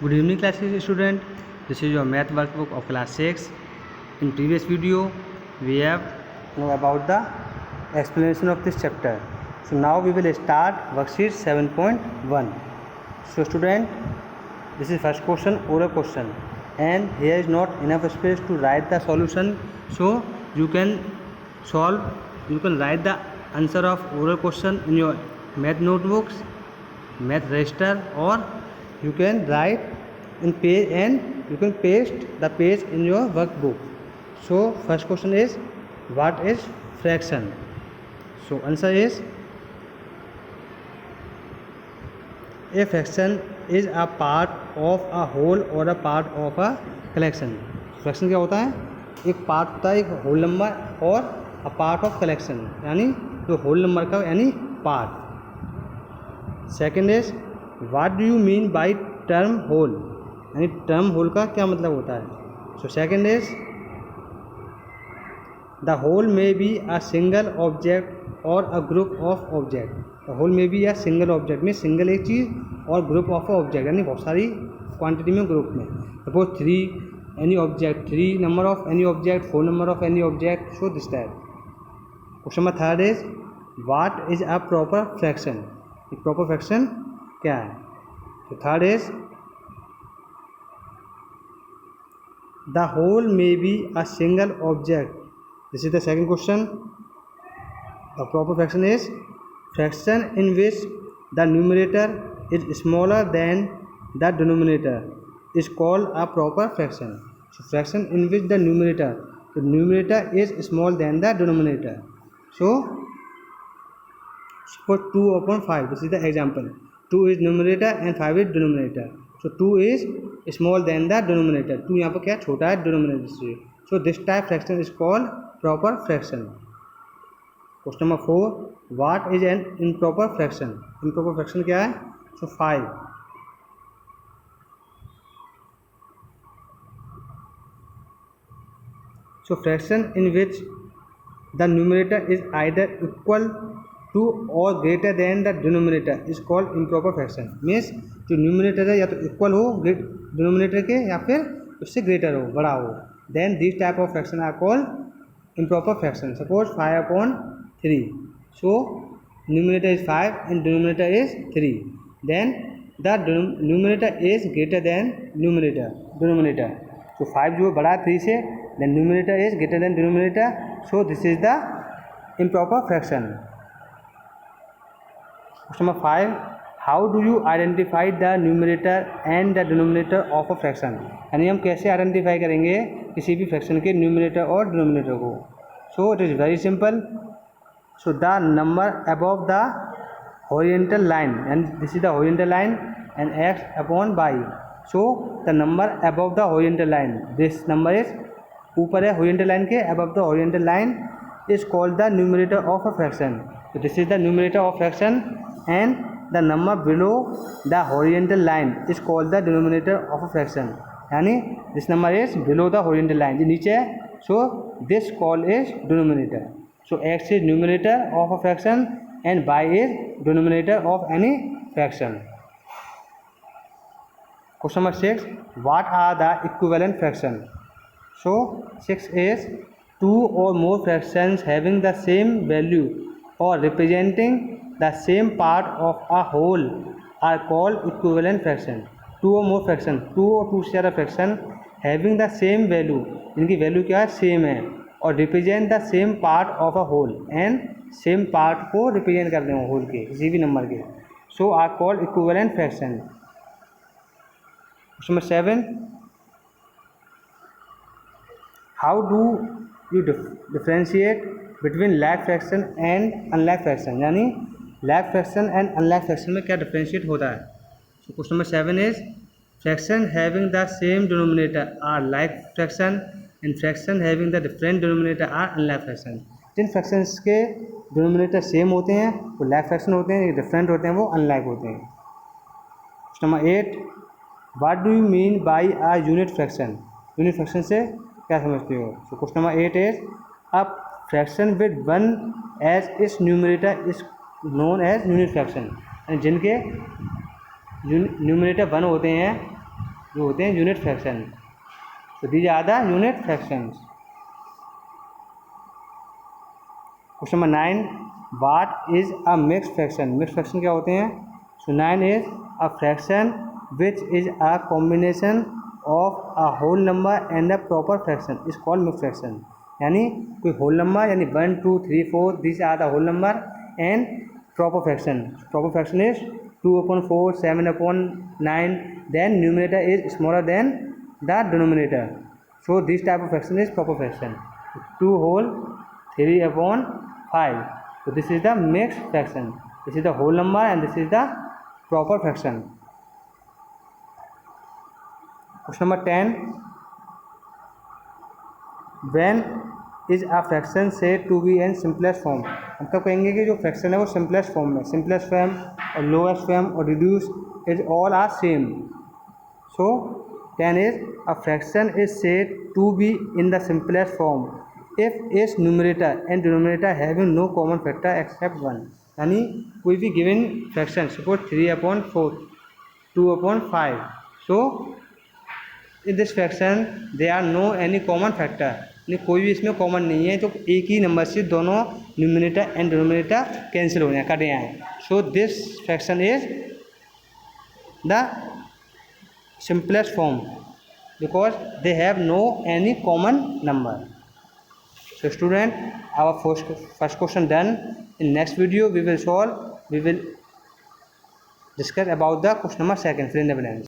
Good evening class student. This is your math workbook of class 6. In previous video we have know about the explanation of this chapter. So now we will start worksheet 7.1. So student, this is first question, oral question, and here is not enough space to write the solution, so you can write the answer of oral question in your math notebooks, math register, or you can write in page and you can paste the page in your workbook. So first question is, what is fraction? So answer is, a fraction is a part of a whole or a part of a collection. Fraction क्या होता है? एक part होता है, एक whole number और a part of collection, यानी जो होल नंबर का यानी part. Second is, what do you mean by term whole, यानी टर्म होल का क्या मतलब होता है? So second is, the whole may be a single object और a group of object. The whole may be a single object में single एक चीज़ और ग्रुप ऑफ ऑब्जेक्ट यानी बहुत सारी क्वांटिटी में ग्रुप में. Suppose 3 any object, 3 number of any object, 4 number of any object. So this type. Question number third is, what is a proper fraction? Proper fraction क्या है? So third is, the whole may be a single object. This is the second question. The proper fraction is fraction in which the numerator is smaller than the denominator is called a proper fraction. So fraction in which the numerator is small than the denominator. So for 2/5, this is the example. 2 is numerator and 5 is denominator. So 2 is small than the denominator. 2 यहाँ पर क्या छोटा है denominator से. So this type fraction is called proper fraction. Question number 4, what is an improper fraction? Improper fraction क्या है? So 5. So fraction in which the numerator is either equal to or greater than the denominator is called improper fraction. Means जो numerator है या तो equal हो denominator के या फिर उससे greater हो, बड़ा हो, then these type of fraction are called improper fraction. Suppose 5/3. So numerator is 5 and denominator is 3. Then the numerator is greater than denominator. So 5 जो बड़ा 3 से, then numerator is greater than denominator. So this is the improper fraction. Question number 5, how do you identify the numerator and the denominator of a fraction? यानी हम कैसे identify करेंगे किसी भी fraction के न्यूमरेटर और डिनोमिनेटर को? So it is very simple. So the number above the horizontal line, and this is the horizontal line, and x upon y. So the number above the horizontal line, this number is ऊपर है horizontal line के, above the horizontal line is called the numerator of a fraction. So this is the numerator of fraction, and the number below the horizontal line is called the denominator of a fraction. यानी this number is below the horizontal line, जो नीचे है, so this call is denominator. So x is numerator of a fraction and y is denominator of any fraction. Question number 6, what are the equivalent fraction? So 6 is, 2 or more fractions having the same value or representing the same part of a whole are called equivalent fraction. 2 or more fraction, 2 और 2 से ज़्यादा fraction having the same value, इनकी value क्या है? Same है, और represent the same part of a whole, and same part को represent करते हैं होल के किसी भी नंबर के. So are called equivalent fraction. Question number 7, how do you differentiate between like fraction and unlike fraction, यानी like fraction and unlike fraction में क्या डिफ्रेंशिएट होता है? So question number 7 is, fraction having the same denominator are like fraction and fraction having the different denominator are unlike fraction. जिन fractions के denominator same होते हैं वो लैग फ्रैक्शन होते हैं, डिफरेंट होते हैं वो अनलैग होते हैं. Question number 8, what do you mean by a unit fraction? Unit fraction से क्या समझते हो? So question number 8 is, a fraction with 1 as its numerator is known as unit fraction. जिनके न्यूमरेटर 1 होते हैं जो होते हैं unit fraction. So these are the unit fractions. Question number 9. What is a mixed fraction? Mixed fraction क्या होते हैं? So 9 is a fraction which is a combination of a whole number and a proper fraction is called mixed fraction. यानी कोई whole number यानी 1, 2, 3, 4 these are the whole number and proper fraction. Proper fraction is 2/4, 7/9. Then numerator is smaller than the denominator. So this type of fraction is proper fraction. 2 whole 3/5. So this is the mixed fraction. This is the whole number and this is the proper fraction. Question number 10. When is a fraction said to be in simplest form? हम तब कहेंगे कि जो fraction है वो simplest form में, simplest form और lowest form और reduce is all are same. So 10 is a fraction is said to be in the simplest form if its numerator and denominator having no common factor except 1. यानी कोई भी given fraction suppose 3/4, 2/5. So in this fraction they are no any common factor, यानी कोई भी इसमें common नहीं है, तो एक ही नंबर से दोनों न्यूमिनेटर एंड डिनोमिनेटर कैंसिल हो रहे हैं, कटे हैं. So this fraction is the simplest form because they have no any common number. So student, our first question done. In next video we will discuss about the question number 2, fill in the blanks.